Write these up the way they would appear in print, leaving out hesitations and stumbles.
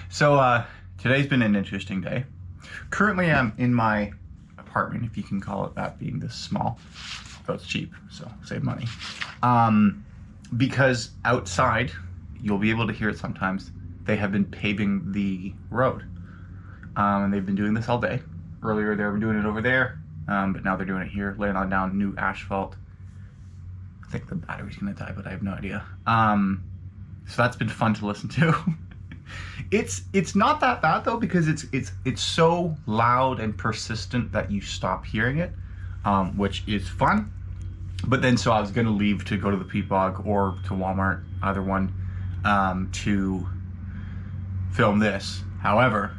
So today's been an interesting day. Currently I'm in my apartment, if you can call it that, being this small. Though it's cheap, so save money. Because outside, you'll be able to hear it sometimes, they have been paving the road. And they've been doing this all day. Earlier they were doing it over there, but now they're doing it here, laying on down new asphalt. I think the battery's gonna die, but I have no idea. So that's been fun to listen to. It's not that bad though, because it's so loud and persistent that you stop hearing it, which is fun. But then so I was gonna leave to go to the Peapog or to Walmart, either one, to film this. However,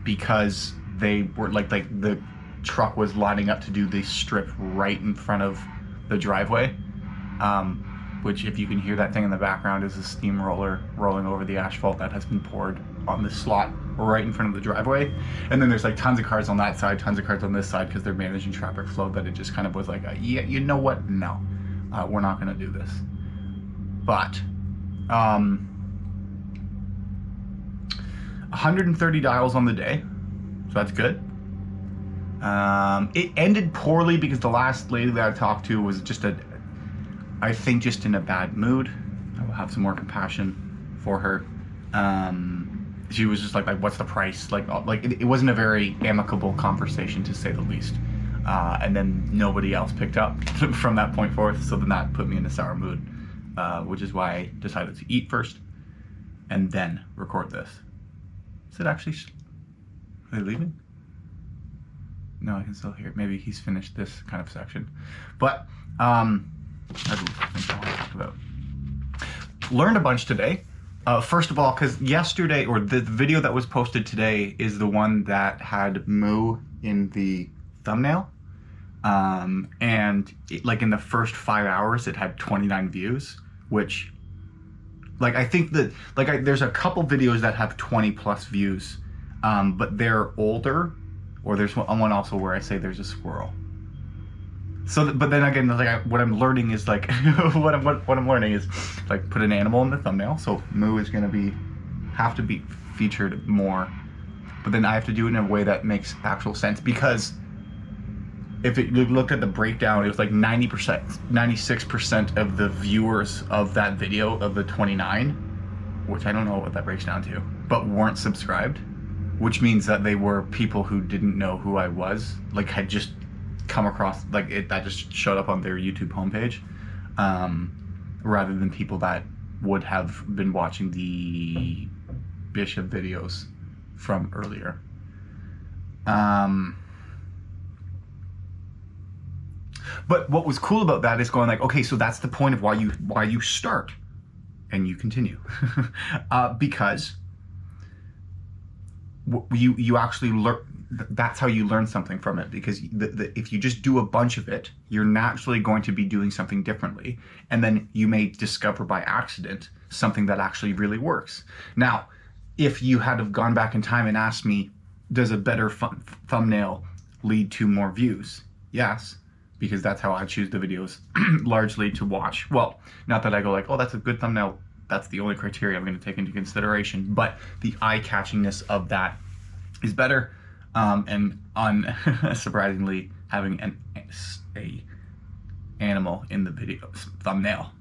because they were like the truck was lining up to do the strip right in front of the driveway, which, if you can hear that thing in the background, is a steamroller rolling over the asphalt that has been poured on the slot right in front of the driveway. And then there's like tons of cars on that side, tons of cars on this side, because they're managing traffic flow. That it just kind of was like, yeah, you know what? No, we're not going to do this. But 130 dials on the day, so that's good. It ended poorly because the last lady that I talked to was just I think just in a bad mood. I will have some more compassion for her. She was just like what's the price? Like it wasn't a very amicable conversation, to say the least. And then nobody else picked up from that point forth. So then that put me in a sour mood, which is why I decided to eat first and then record this. Is it actually? Are they leaving? No, I can still hear it. Maybe he's finished this kind of section, but that's the things I want to talk about. Learned a bunch today. First of all, because yesterday, or the video that was posted today, is the one that had Moo in the thumbnail. And like in the first 5 hours, it had 29 views, which, like, I think that, like, there's a couple videos that have 20 plus views, but they're older, or there's one also where I say there's a squirrel. So, but then again, like what I'm learning is like what I'm learning is like put an animal in the thumbnail. So Moo is gonna have to be featured more, but then I have to do it in a way that makes actual sense, because if you looked at the breakdown, it was like 90%, 96% of the viewers of that video of the 29, which I don't know what that breaks down to, but weren't subscribed, which means that they were people who didn't know who I was, like had just come across, like it, that just showed up on their YouTube homepage, rather than people that would have been watching the Bishop videos from earlier. But what was cool about that is going like, okay, so that's the point of why you start and you continue, because you actually learn. That's how you learn something from it, because if you just do a bunch of it, you're naturally going to be doing something differently, and then you may discover by accident something that actually really works. Now, if you had have gone back in time and asked me, does a better thumbnail lead to more views? Yes, because that's how I choose the videos largely to watch. Well, not that I go like, oh, that's a good thumbnail, that's the only criteria I'm going to take into consideration, but the eye-catchingness of that is better. And unsurprisingly, having a animal in the video thumbnail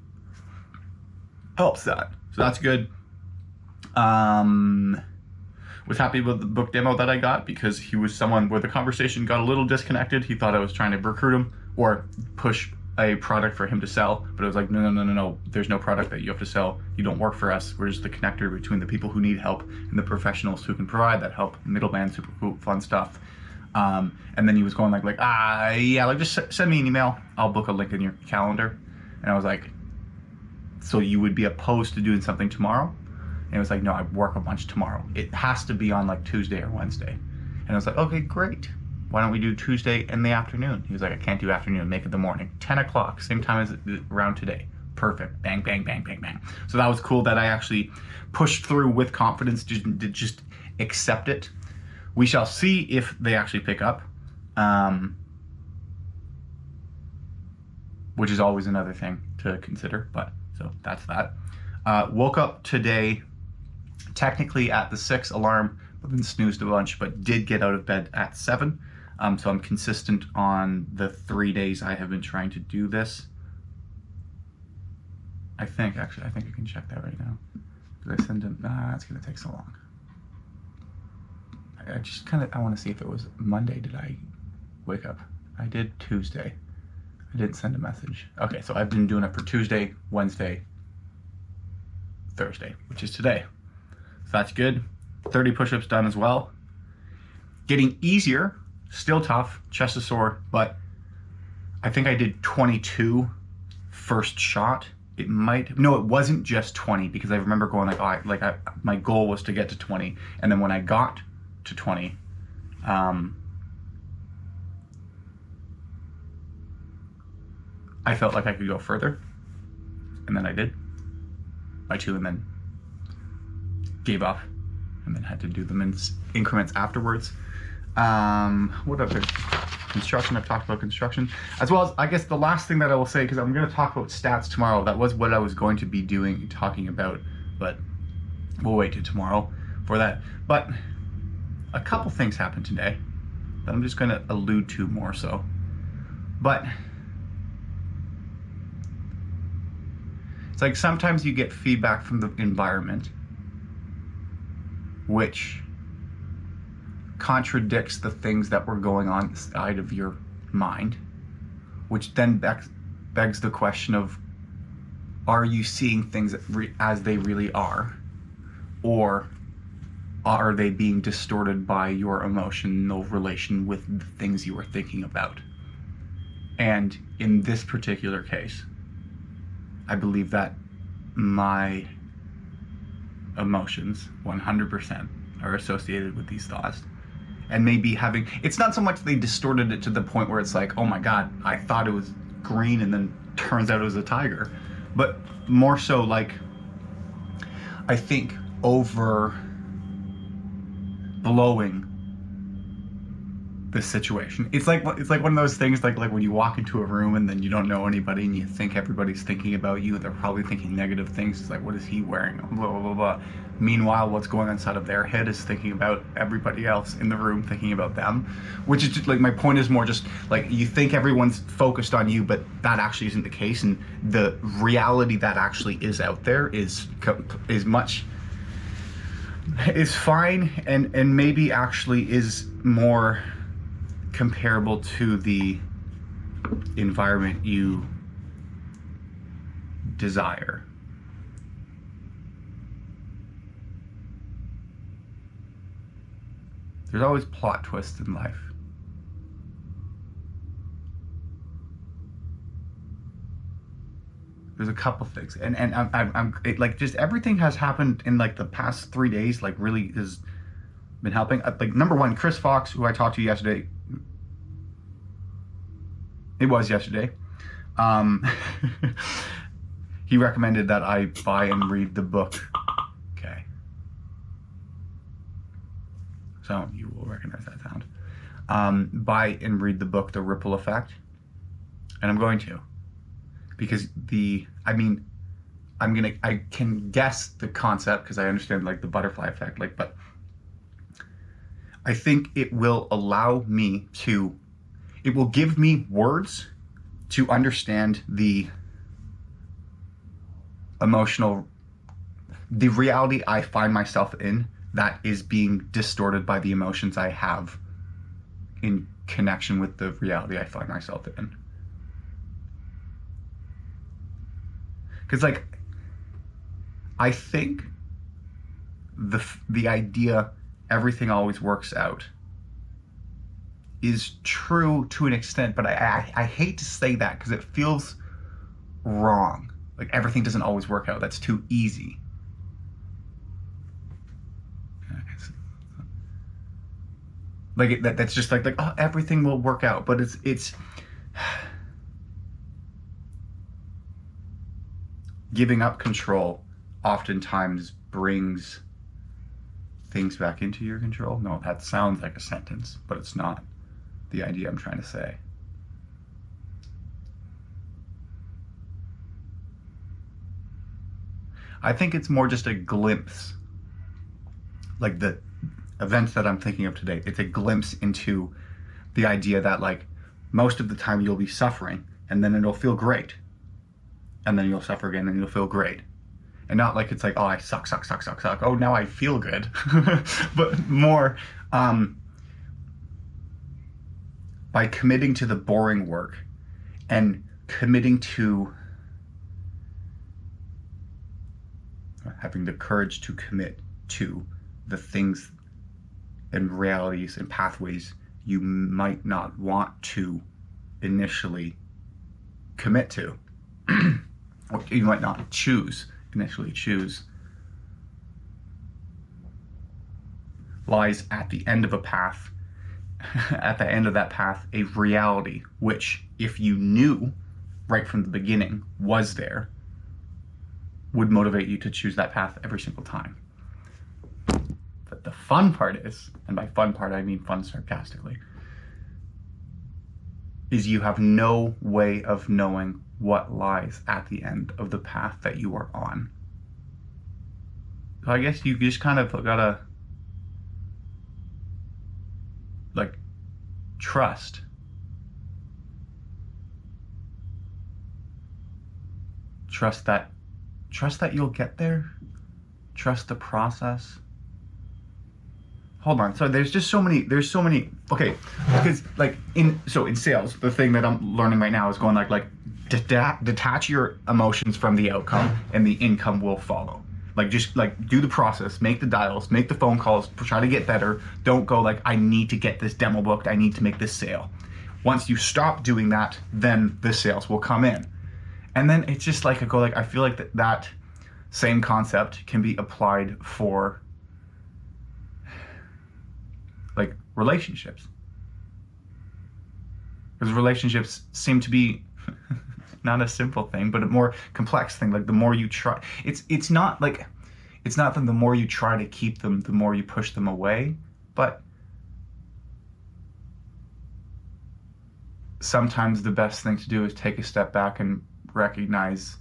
helps that. So that's good. Was happy with the book demo that I got, because he was someone where the conversation got a little disconnected. He thought I was trying to recruit him or push a product for him to sell, but it was like, no, there's no product that you have to sell. You don't work for us. We're just the connector between the people who need help and the professionals who can provide that help. Middleman, super cool, fun stuff. And then he was going like yeah, like just send me an email. I'll book a link in your calendar. And I was like, so you would be opposed to doing something tomorrow? And it was like, no, I work a bunch tomorrow. It has to be on like Tuesday or Wednesday. And I was like, okay, great. Why don't we do Tuesday in the afternoon? He was like, I can't do afternoon, make it the morning. 10 o'clock, same time as around today. Perfect, bang, bang, bang, bang, bang. So that was cool that I actually pushed through with confidence, just accept it. We shall see if they actually pick up, which is always another thing to consider, but so that's that. Woke up today technically at the 6 alarm, but then snoozed a bunch, but did get out of bed at 7. So I'm consistent on the 3 days I have been trying to do this. I think I can check that right now. Did I send him? Nah, it's gonna take so long. I want to see if it was Monday. Did I wake up? I did Tuesday. I didn't send a message. Okay, so I've been doing it for Tuesday, Wednesday, Thursday, which is today. So that's good. 30 push-ups done as well. Getting easier, still tough, chest is sore, but I think I did 22 first shot. It wasn't just 20, because I remember going my goal was to get to 20, and then when I got to 20, I felt like I could go further, and then I did by 2, and then gave up, and then had to do them in increments afterwards. What other construction? I've talked about construction, as well as, I guess, the last thing that I will say, because I'm going to talk about stats tomorrow. That was what I was going to be talking about, but we'll wait till tomorrow for that. But a couple things happened today that I'm just going to allude to more so. But it's like sometimes you get feedback from the environment which contradicts the things that were going on inside of your mind, which then begs the question of, are you seeing things as they really are, or are they being distorted by your emotional relation with the things you were thinking about? And in this particular case, I believe that my emotions 100% are associated with these thoughts. And maybe it's not so much they distorted it to the point where it's like, oh my God, I thought it was green and then turns out it was a tiger. But more so like, I think overblowing the situation. It's like one of those things like when you walk into a room and then you don't know anybody and you think everybody's thinking about you and they're probably thinking negative things. It's like, what is he wearing? Blah, blah, blah, blah. Meanwhile, what's going on inside of their head is thinking about everybody else in the room, thinking about them, which is just like, my point is more just like, you think everyone's focused on you, but that actually isn't the case. And the reality that actually is out there is fine and maybe actually is more comparable to the environment you desire. There's always plot twists in life. There's a couple things, and I'm like, just everything has happened in like the past 3 days. Like, really has been helping. Like, number one, Chris Fox, who I talked to yesterday. It was yesterday. He recommended that I buy and read the book. Okay. So you will recognize that sound. Buy and read the book, The Ripple Effect. And I'm going to. Because I can guess the concept because I understand like the butterfly effect, but I think it will it will give me words to understand the reality I find myself in that is being distorted by the emotions I have in connection with the reality I find myself in. Because, like, I think the idea everything always works out is true to an extent, but I hate to say that because it feels wrong. Like, everything doesn't always work out. That's too easy. Like, that's just like, oh, everything will work out. But it's giving up control oftentimes brings things back into your control. No, that sounds like a sentence, but it's not the idea I'm trying to say. I think it's more just a glimpse like the events that I'm thinking of today, it's a glimpse into the idea that like most of the time you'll be suffering and then it'll feel great. And then you'll suffer again and you'll feel great. And not like it's like, oh, I suck. Oh, now I feel good. But more by committing to the boring work and committing to having the courage to commit to the things and realities and pathways you might not want to initially commit to, or you might not initially choose, lies at the end of a path, at the end of that path, a reality which, if you knew right from the beginning was there, would motivate you to choose that path every single time. But the fun part is, and by fun part I mean fun sarcastically, is you have no way of knowing what lies at the end of the path that you are on. So I guess you just kind of gotta like trust. Trust that you'll get there. Trust the process. Hold on. So there's so many, okay, because like in sales, the thing that I'm learning right now is going like detach your emotions from the outcome and the income will follow. Like just like do the process, make the dials, make the phone calls, try to get better. Don't go like, I need to get this demo booked. I need to make this sale. Once you stop doing that, then the sales will come in. And then it's just like I feel like that same concept can be applied for like relationships, because relationships seem to be not a simple thing, but a more complex thing. Like the more you try, it's not that the more you try to keep them, the more you push them away, but sometimes the best thing to do is take a step back and recognize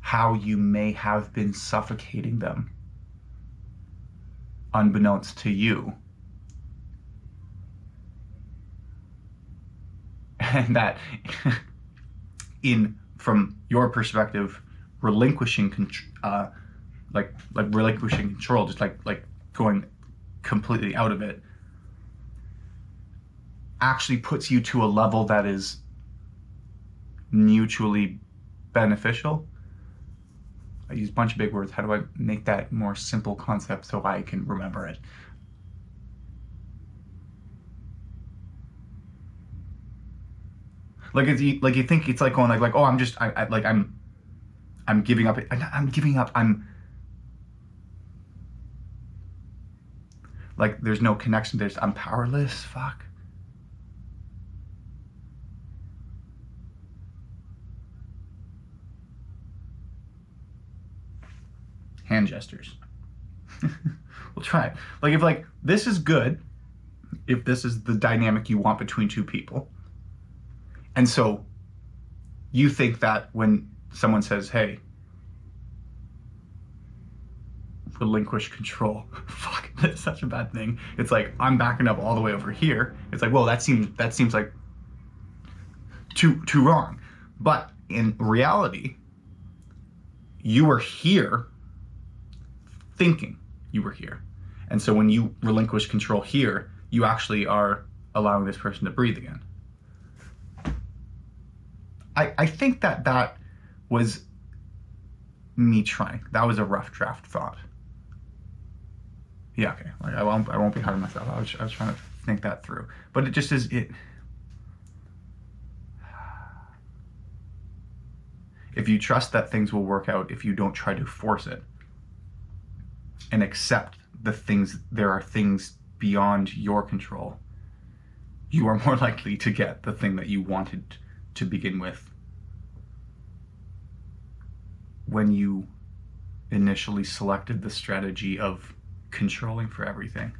how you may have been suffocating them unbeknownst to you. And that from your perspective, relinquishing relinquishing control, just like going completely out of it, actually puts you to a level that is mutually beneficial. I use a bunch of big words. How do I make that more simple concept so I can remember it? Like you think it's like going like oh I'm giving up. I'm giving up. I'm like there's no connection. I'm powerless. Fuck. Hand gestures. We'll try it. Like if this is good, if this is the dynamic you want between two people, and so you think that when someone says, hey, relinquish control, fuck, that's such a bad thing. It's like I'm backing up all the way over here. It's like, well, that seems like too wrong. But in reality, you were here thinking you were here. And so when you relinquish control here, you actually are allowing this person to breathe again. I think that was me trying. That was a rough draft thought. Yeah, okay. Like I won't be hard on myself. I was trying to think that through. But it just is it. If you trust that things will work out, if you don't try to force it, and accept there are things beyond your control, you are more likely to get the thing that you wanted to begin with when you initially selected the strategy of controlling for everything.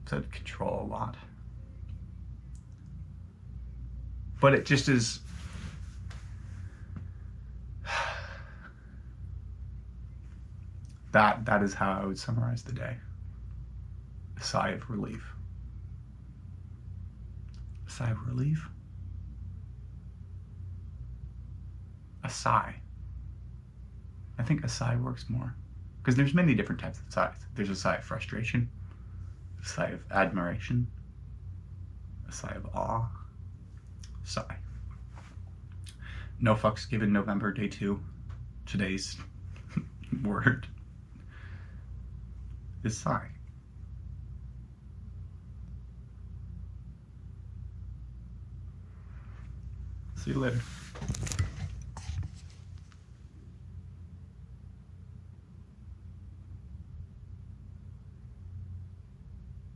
I said control a lot. But it just is that is how I would summarize the day. A sigh of relief. A sigh of relief? A sigh. I think a sigh works more. Because there's many different types of sighs. There's a sigh of frustration, a sigh of admiration, a sigh of awe. Sigh. No fucks given November, day 2. Today's word is sigh. See you later.